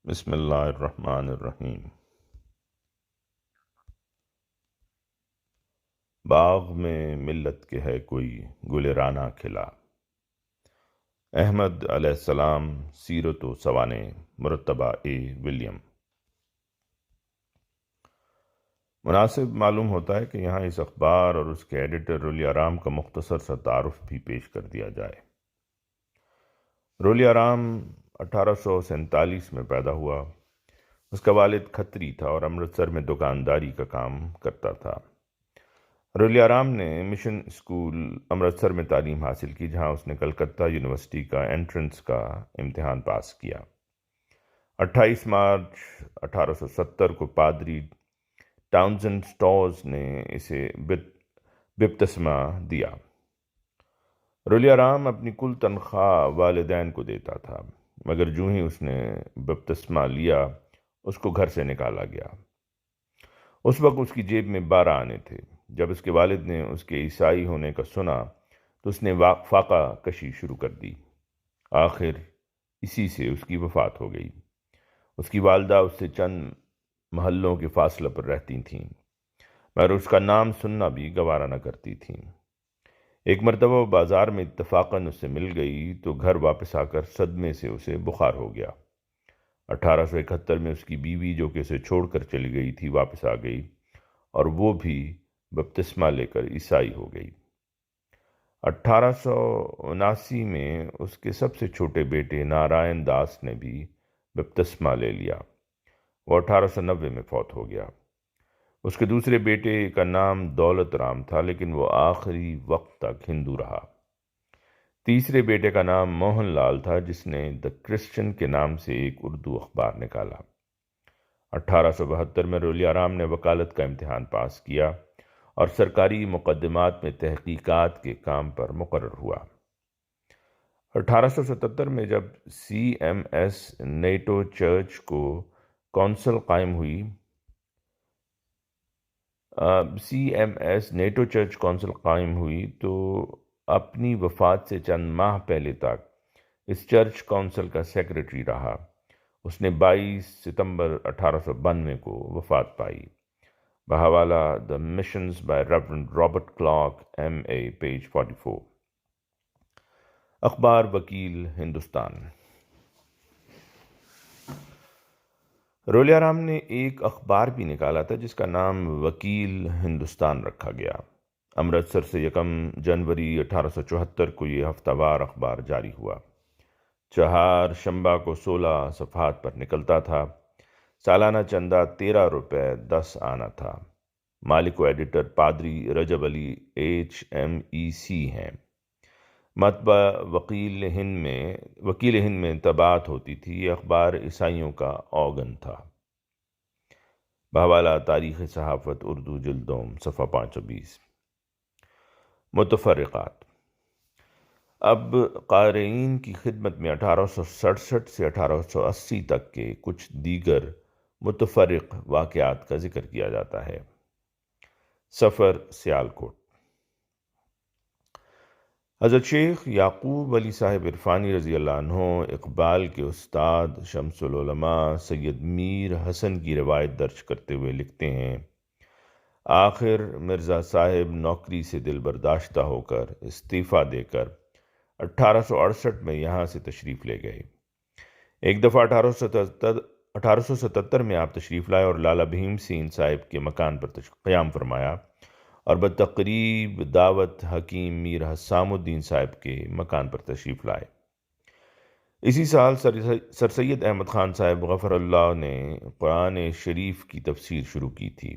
بسم اللہ الرحمن الرحیم۔ باغ میں ملت کے ہے کوئی گل رانا کھلا، احمد علیہ السلام سیرت و سوانح مرتبہ ولیم۔ مناسب معلوم ہوتا ہے کہ یہاں اس اخبار اور اس کے ایڈیٹر رولیہ رام کا مختصر سا تعارف بھی پیش کر دیا جائے۔ رولیہ رام 1847 میں پیدا ہوا۔ اس کا والد کھتری تھا اور امرتسر میں دکانداری کا کام کرتا تھا۔ رولیہ رام نے مشن اسکول امرتسر میں تعلیم حاصل کی، جہاں اس نے کلکتہ یونیورسٹی کا انٹرنس کا امتحان پاس کیا۔ 28 مارچ 1870 کو پادری ٹاؤنزنڈ سٹورز نے اسے بپتسمہ دیا۔ رولیہ رام اپنی کل تنخواہ والدین کو دیتا تھا، مگر جو ہی اس نے بپتسمہ لیا اس کو گھر سے نکالا گیا۔ اس وقت اس کی جیب میں 12 آنے تھے۔ جب اس کے والد نے اس کے عیسائی ہونے کا سنا تو اس نے فاقہ کشی شروع کر دی۔ آخر اسی سے اس کی وفات ہو گئی۔ اس کی والدہ اس سے چند محلوں کے فاصلہ پر رہتی تھیں، مگر اس کا نام سننا بھی گوارا نہ کرتی تھیں۔ ایک مرتبہ وہ بازار میں اتفاقاً اس سے مل گئی تو گھر واپس آ کر صدمے سے اسے بخار ہو گیا۔ 1871 میں اس کی بیوی، جو کہ اسے چھوڑ کر چلی گئی تھی، واپس آ گئی اور وہ بھی بپتسمہ لے کر عیسائی ہو گئی۔ 1879 میں اس کے سب سے چھوٹے بیٹے نارائن داس نے بھی بپتسمہ لے لیا۔ وہ 1890 میں فوت ہو گیا۔ اس کے دوسرے بیٹے کا نام دولت رام تھا، لیکن وہ آخری وقت تک ہندو رہا۔ تیسرے بیٹے کا نام موہن لال تھا، جس نے دی کرسچن کے نام سے ایک اردو اخبار نکالا۔ 1872 میں رولیہ رام نے وکالت کا امتحان پاس کیا اور سرکاری مقدمات میں تحقیقات کے کام پر مقرر ہوا۔ 1877 میں جب سی ایم ایس نیٹو چرچ کونسل قائم ہوئی تو اپنی وفات سے چند ماہ پہلے تک اس چرچ کونسل کا سیکریٹری رہا۔ اس نے 22 ستمبر 1892 کو وفات پائی۔ بحوالہ The Missions by Reverend Robert Clark M.A. Page 44۔ اخبار وکیل ہندوستان۔ رولیہ رام نے ایک اخبار بھی نکالا تھا جس کا نام وکیل ہندوستان رکھا گیا۔ امرتسر سے 1 جنوری 1874 کو یہ ہفتہ وار اخبار جاری ہوا۔ چہار شنبہ کو 16 صفحات پر نکلتا تھا۔ سالانہ چندہ 13 روپے 10 آنا تھا۔ مالک و ایڈیٹر پادری رجب علی HMEC ہیں۔ مطبع وکیل ہند میں طباعت ہوتی تھی۔ یہ اخبار عیسائیوں کا اوگن تھا۔ بحوالہ تاریخ صحافت اردو جلد دوم صفحہ 520۔ متفرقات۔ اب قارئین کی خدمت میں 1867 سے 1880 تک کے کچھ دیگر متفرق واقعات کا ذکر کیا جاتا ہے۔ سفر سیالکوٹ۔ حضرت شیخ یعقوب علی صاحب عرفانی رضی اللہ عنہ اقبال کے استاد شمس العلماء سید میر حسن کی روایت درج کرتے ہوئے لکھتے ہیں، آخر مرزا صاحب نوکری سے دل برداشتہ ہو کر استعفیٰ دے کر 1868 میں یہاں سے تشریف لے گئے۔ ایک دفعہ 1877 میں آپ تشریف لائے اور لالا بھیم سین صاحب کے مکان پر قیام فرمایا اور بتقریب دعوت حکیم میر حسام الدین صاحب کے مکان پر تشریف لائے۔ اسی سال سر سید احمد خان صاحب غفر اللہ نے قرآن شریف کی تفسیر شروع کی تھی۔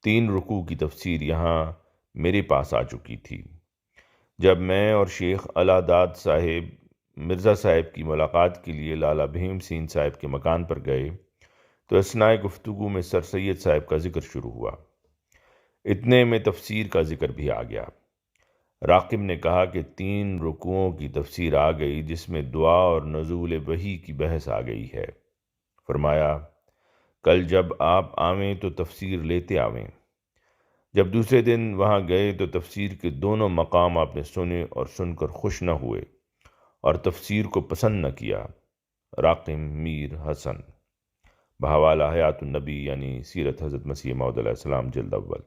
3 رکوع کی تفسیر یہاں میرے پاس آ چکی تھی۔ جب میں اور شیخ اللہ داد صاحب مرزا صاحب کی ملاقات کے لیے لالا بھیم سین صاحب کے مکان پر گئے تو اثناء گفتگو میں سر سید صاحب کا ذکر شروع ہوا۔ اتنے میں تفسیر کا ذکر بھی آ گیا۔ راقب نے کہا کہ 3 رکوعوں کی تفسیر آ گئی، جس میں دعا اور نزول وحی کی بحث آ گئی ہے۔ فرمایا، کل جب آپ آویں تو تفسیر لیتے آویں۔ جب دوسرے دن وہاں گئے تو تفسیر کے دونوں مقام آپ نے سنے اور سن کر خوش نہ ہوئے اور تفسیر کو پسند نہ کیا۔ راقم میر حسن، بحوالہ حیات النبی یعنی سیرت حضرت مسیح موعود علیہ السلام جلد اول،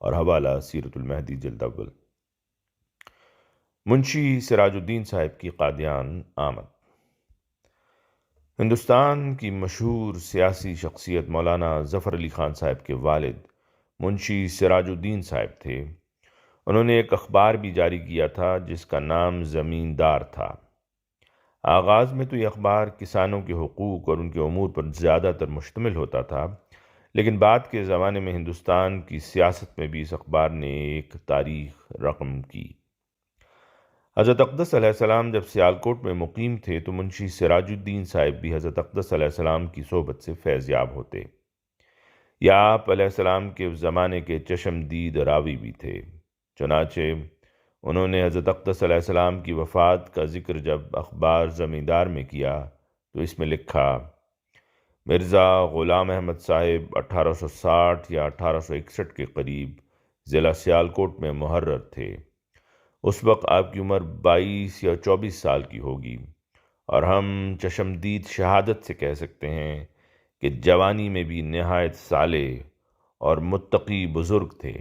اور حوالہ سیرت المہدی جلد اول۔ منشی سراج الدین صاحب کی قادیان آمد۔ ہندوستان کی مشہور سیاسی شخصیت مولانا ظفر علی خان صاحب کے والد منشی سراج الدین صاحب تھے۔ انہوں نے ایک اخبار بھی جاری کیا تھا جس کا نام زمیندار تھا۔ آغاز میں تو یہ اخبار کسانوں کے حقوق اور ان کے امور پر زیادہ تر مشتمل ہوتا تھا، لیکن بعد کے زمانے میں ہندوستان کی سیاست میں بھی اس اخبار نے ایک تاریخ رقم کی۔ حضرت اقدس علیہ السلام جب سیالکوٹ میں مقیم تھے تو منشی سراج الدین صاحب بھی حضرت اقدس علیہ السلام کی صحبت سے فیض یاب ہوتے، یا آپ علیہ السلام کے اس زمانے کے چشمدید راوی بھی تھے۔ چنانچہ انہوں نے حضرت اقدس علیہ السلام کی وفات کا ذکر جب اخبار زمیندار میں کیا تو اس میں لکھا: مرزا غلام احمد صاحب 1860 یا 1861 کے قریب ضلع سیالکوٹ میں محرر تھے۔ اس وقت آپ کی عمر 22 یا 24 سال کی ہوگی، اور ہم چشمدید شہادت سے کہہ سکتے ہیں کہ جوانی میں بھی نہایت صالح اور متقی بزرگ تھے۔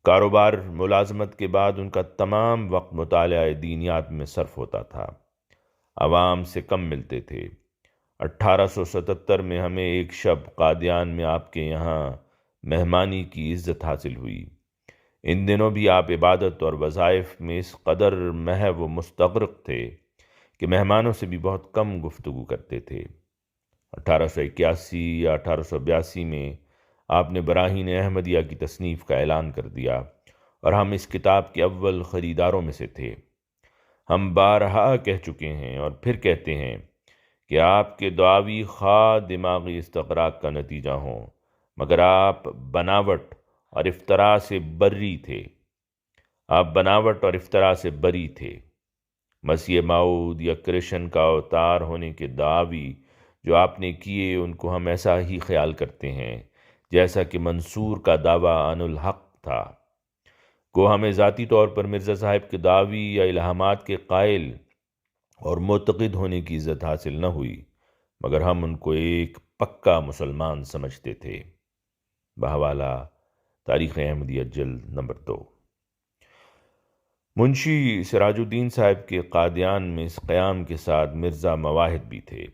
کاروبار ملازمت کے بعد ان کا تمام وقت مطالعہ دینیات میں صرف ہوتا تھا، عوام سے کم ملتے تھے۔ 1877 میں ہمیں ایک شب قادیان میں آپ کے یہاں مہمانی کی عزت حاصل ہوئی۔ ان دنوں بھی آپ عبادت اور وظائف میں اس قدر محو و مستغرق تھے کہ مہمانوں سے بھی بہت کم گفتگو کرتے تھے۔ 1881 یا 1882 میں آپ نے براہین احمدیہ کی تصنیف کا اعلان کر دیا، اور ہم اس کتاب کے اول خریداروں میں سے تھے۔ ہم بارہا کہہ چکے ہیں اور پھر کہتے ہیں کہ آپ کے دعاوی خواہ دماغی استغراق کا نتیجہ ہوں، مگر آپ بناوٹ اور افتراء سے بری تھے۔ آپ بناوٹ اور افتراء سے بری تھے۔ مسیح موعود یا کرشن کا اوتار ہونے کے دعاوی جو آپ نے کیے ان کو ہم ایسا ہی خیال کرتے ہیں جیسا کہ منصور کا دعویٰ عن الحق تھا۔ کو ہمیں ذاتی طور پر مرزا صاحب کے دعوی یا الہامات کے قائل اور معتقد ہونے کی عزت حاصل نہ ہوئی، مگر ہم ان کو ایک پکا مسلمان سمجھتے تھے۔ بحوالہ تاریخ احمدیہ جلد نمبر 2۔ منشی سراج الدین صاحب کے قادیان میں اس قیام کے ساتھ مرزا مواحد بھی تھے۔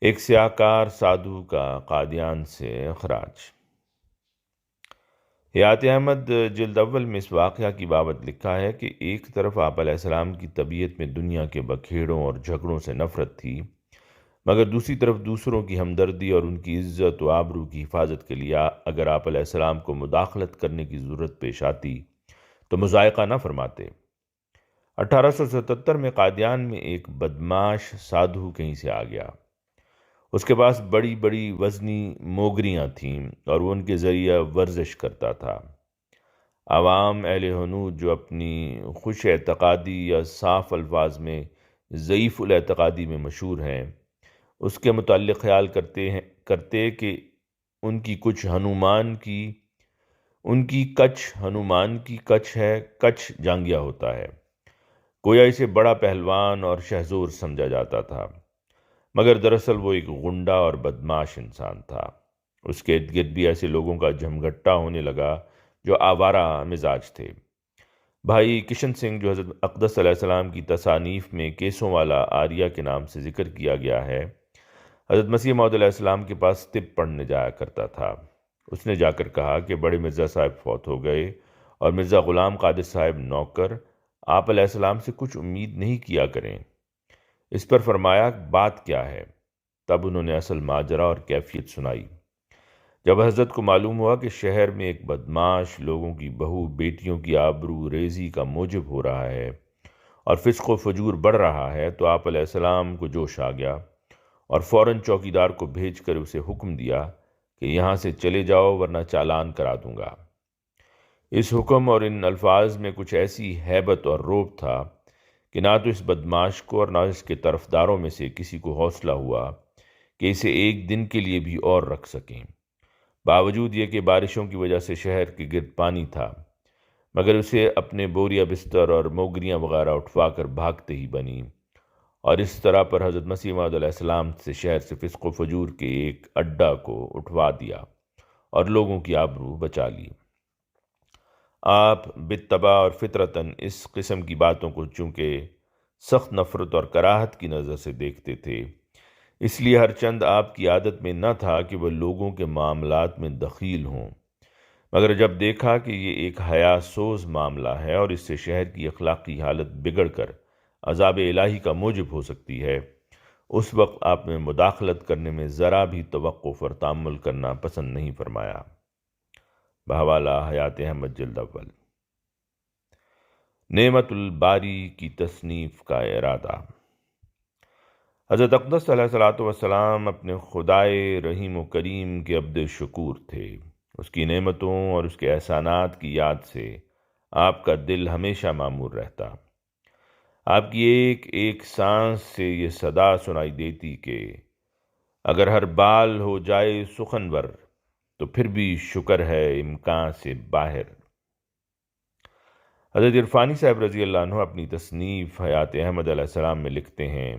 ایک سیاہکار سادھو کا قادیان سے اخراج۔ حیات احمد جلد اول میں اس واقعہ کی بابت لکھا ہے کہ ایک طرف آپ علیہ السلام کی طبیعت میں دنیا کے بکھیڑوں اور جھگڑوں سے نفرت تھی، مگر دوسری طرف دوسروں کی ہمدردی اور ان کی عزت و آبرو کی حفاظت کے لیے اگر آپ علیہ السلام کو مداخلت کرنے کی ضرورت پیش آتی تو مضائقہ نہ فرماتے۔ 1877 میں قادیان میں ایک بدماش سادھو کہیں سے آ گیا۔ اس کے پاس بڑی بڑی وزنی موگریاں تھیں اور وہ ان کے ذریعہ ورزش کرتا تھا۔ عوام اہل ہنود جو اپنی خوش اعتقادی یا صاف الفاظ میں ضعیف الاعتقادی میں مشہور ہیں، اس کے متعلق خیال کرتے کہ ان کی کچھ ہنومان کی کچھ ہے، کچھ جانگیا ہوتا ہے، گویا اسے بڑا پہلوان اور شہزور سمجھا جاتا تھا، مگر دراصل وہ ایک غنڈہ اور بدماش انسان تھا۔ اس کے ارد گرد بھی ایسے لوگوں کا جمگٹا ہونے لگا جو آوارہ مزاج تھے۔ بھائی کشن سنگھ جو حضرت اقدس علیہ السلام کی تصانیف میں کیسوں والا آریہ کے نام سے ذکر کیا گیا ہے، حضرت مسیح موعود علیہ السلام کے پاس طب پڑھنے جایا کرتا تھا۔ اس نے جا کر کہا کہ بڑے مرزا صاحب فوت ہو گئے اور مرزا غلام قادر صاحب نوکر آپ علیہ السلام سے کچھ امید نہیں کیا کریں۔ اس پر فرمایا بات کیا ہے؟ تب انہوں نے اصل ماجرا اور کیفیت سنائی۔ جب حضرت کو معلوم ہوا کہ شہر میں ایک بدماش لوگوں کی بہو بیٹیوں کی آبرو ریزی کا موجب ہو رہا ہے اور فسق و فجور بڑھ رہا ہے تو آپ علیہ السلام کو جوش آ گیا اور فوراً چوکیدار کو بھیج کر اسے حکم دیا کہ یہاں سے چلے جاؤ ورنہ چالان کرا دوں گا۔ اس حکم اور ان الفاظ میں کچھ ایسی ہیبت اور رعب تھا کہ نہ تو اس بدماش کو اور نہ اس کے طرفداروں میں سے کسی کو حوصلہ ہوا کہ اسے ایک دن کے لیے بھی اور رکھ سکیں، باوجود یہ کہ بارشوں کی وجہ سے شہر کے گرد پانی تھا، مگر اسے اپنے بوریا بستر اور موگریاں وغیرہ اٹھوا کر بھاگتے ہی بنی، اور اس طرح پر حضرت مسیح موعود علیہ السلام سے شہر سے فسق و فجور کے ایک اڈا کو اٹھوا دیا اور لوگوں کی آبرو بچا لی۔ آپ بالطبع اور فطرتاً اس قسم کی باتوں کو چونکہ سخت نفرت اور کراہت کی نظر سے دیکھتے تھے، اس لیے ہر چند آپ کی عادت میں نہ تھا کہ وہ لوگوں کے معاملات میں دخیل ہوں، مگر جب دیکھا کہ یہ ایک حیا سوز معاملہ ہے اور اس سے شہر کی اخلاقی حالت بگڑ کر عذاب الہی کا موجب ہو سکتی ہے، اس وقت آپ میں مداخلت کرنے میں ذرا بھی توقف اور تأمل کرنا پسند نہیں فرمایا۔ بحوالہ حیات احمد جلد اول۔ نعمت الباری کی تصنیف کا ارادہ۔ حضرت اقدس صلی اللہ علیہ وسلم اپنے خدائے رحیم و کریم کے عبد شکور تھے۔ اس کی نعمتوں اور اس کے احسانات کی یاد سے آپ کا دل ہمیشہ معمور رہتا۔ آپ کی ایک ایک سانس سے یہ صدا سنائی دیتی کہ اگر ہر بال ہو جائے سخنور تو پھر بھی شکر ہے امکان سے باہر۔ حضرت عرفانی صاحب رضی اللہ عنہ اپنی تصنیف حیات احمد علیہ السلام میں لکھتے ہیں،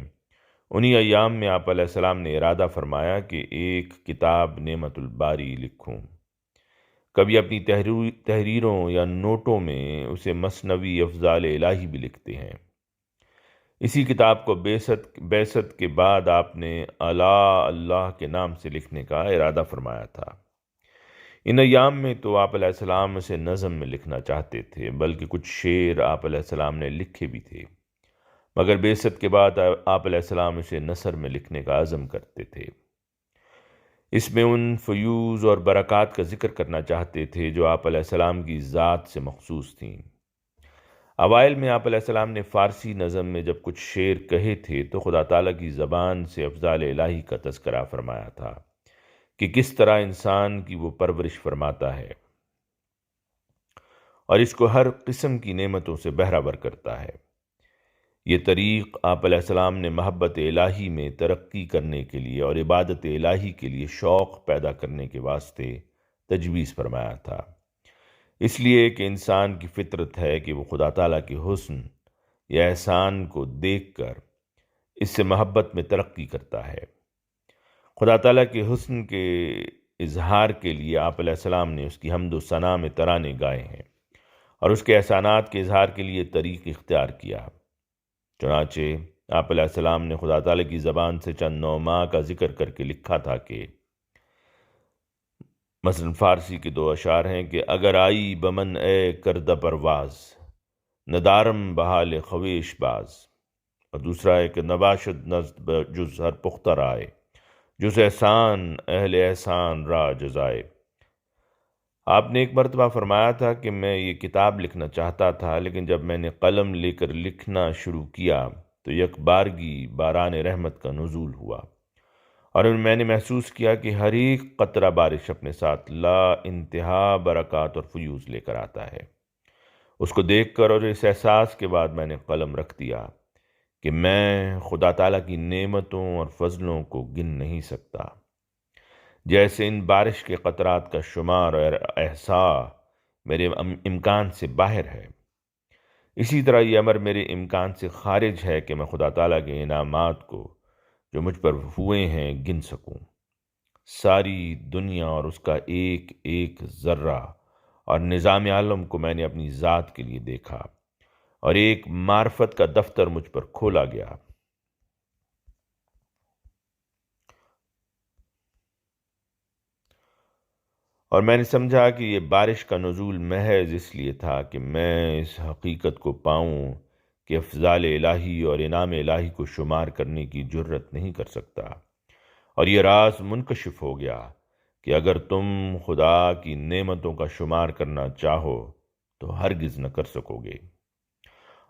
انہی ایام میں آپ علیہ السلام نے ارادہ فرمایا کہ ایک کتاب نعمت الباری لکھوں۔ کبھی اپنی تحریروں یا نوٹوں میں اسے مثنوی افضال الہی بھی لکھتے ہیں۔ اسی کتاب کو بعثت کے بعد آپ نے اللہ کے نام سے لکھنے کا ارادہ فرمایا تھا۔ ان ایام میں تو آپ علیہ السلام اسے نظم میں لکھنا چاہتے تھے، بلکہ کچھ شعر آپ علیہ السلام نے لکھے بھی تھے، مگر بعثت کے بعد آپ علیہ السلام اسے نثر میں لکھنے کا عزم کرتے تھے۔ اس میں ان فیوز اور برکات کا ذکر کرنا چاہتے تھے جو آپ علیہ السلام کی ذات سے مخصوص تھیں۔ اوائل میں آپ علیہ السلام نے فارسی نظم میں جب کچھ شعر کہے تھے تو خدا تعالیٰ کی زبان سے افضال الہی کا تذکرہ فرمایا تھا کہ کس طرح انسان کی وہ پرورش فرماتا ہے اور اس کو ہر قسم کی نعمتوں سے بہرہ ور کرتا ہے۔ یہ طریق آپ علیہ السلام نے محبت الہی میں ترقی کرنے کے لیے اور عبادت الہی کے لیے شوق پیدا کرنے کے واسطے تجویز فرمایا تھا، اس لیے کہ انسان کی فطرت ہے کہ وہ خدا تعالیٰ کے حسن یا احسان کو دیکھ کر اس سے محبت میں ترقی کرتا ہے۔ خدا تعالیٰ کے حسن کے اظہار کے لیے آپ علیہ السلام نے اس کی حمد و ثنا میں ترانے گائے ہیں اور اس کے احسانات کے اظہار کے لیے طریق اختیار کیا۔ چنانچہ آپ علیہ السلام نے خدا تعالیٰ کی زبان سے چند نعماء کا ذکر کر کے لکھا تھا کہ مثلا فارسی کے دو اشعار ہیں کہ اگر آئی بمن اے کردہ پرواز، ندارم بحال خویش باز، اور دوسرا ہے کہ نباشد نزد جز ہر پختہ رائے، جز احسان اہل احسان را جزائے۔ آپ نے ایک مرتبہ فرمایا تھا کہ میں یہ کتاب لکھنا چاہتا تھا، لیکن جب میں نے قلم لے کر لکھنا شروع کیا تو یک بارگی باران رحمت کا نزول ہوا، اور میں نے محسوس کیا کہ ہر ایک قطرہ بارش اپنے ساتھ لا انتہا برکات اور فیوز لے کر آتا ہے۔ اس کو دیکھ کر اور اس احساس کے بعد میں نے قلم رکھ دیا کہ میں خدا تعالیٰ کی نعمتوں اور فضلوں کو گن نہیں سکتا، جیسے ان بارش کے قطرات کا شمار اور احصاء میرے امکان سے باہر ہے، اسی طرح یہ امر میرے امکان سے خارج ہے کہ میں خدا تعالیٰ کے انعامات کو جو مجھ پر ہوئے ہیں گن سکوں۔ ساری دنیا اور اس کا ایک ایک ذرہ اور نظام عالم کو میں نے اپنی ذات کے لیے دیکھا، اور ایک معرفت کا دفتر مجھ پر کھولا گیا۔ اور میں نے سمجھا کہ یہ بارش کا نزول محض اس لیے تھا کہ میں اس حقیقت کو پاؤں کہ افضال الہی اور انعام الہی کو شمار کرنے کی جرت نہیں کر سکتا، اور یہ راز منکشف ہو گیا کہ اگر تم خدا کی نعمتوں کا شمار کرنا چاہو تو ہرگز نہ کر سکو گے۔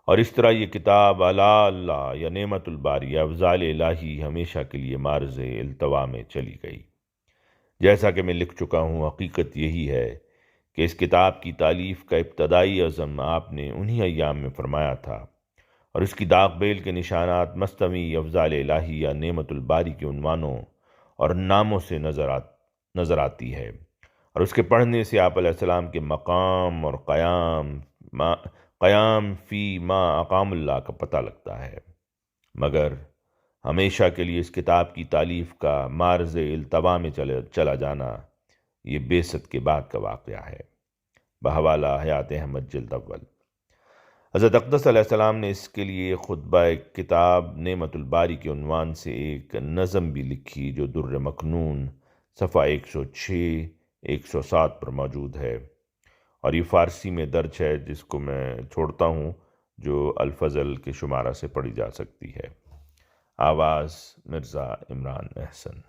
اور اس طرح یہ کتاب اللہ یا نعمت الباری یا افضال الہی ہمیشہ کے لیے معرض التوا میں چلی گئی۔ جیسا کہ میں لکھ چکا ہوں، حقیقت یہی ہے کہ اس کتاب کی تالیف کا ابتدائی عزم آپ نے انہی ایام میں فرمایا تھا، اور اس کی داغ بیل کے نشانات مستوی افضال الہی یا نعمت الباری کے عنوانوں اور ناموں سے نظر آتی ہے، اور اس کے پڑھنے سے آپ علیہ السلام کے مقام اور قیام قیام فی ما اقام اللہ کا پتہ لگتا ہے، مگر ہمیشہ کے لیے اس کتاب کی تالیف کا مارز التوا میں چلا جانا یہ بعثت کے بعد کا واقعہ ہے۔ بحوالہ حیات احمد جلد اول۔ حضرت اقدس علیہ السلام نے اس کے لیے خطبہ کتاب نعمت الباری کے عنوان سے ایک نظم بھی لکھی جو در مکنون صفحہ 106 107 پر موجود ہے، اور یہ فارسی میں درج ہے، جس کو میں چھوڑتا ہوں، جو الفضل کے شمارہ سے پڑھی جا سکتی ہے۔ آواز مرزا عمران احسن۔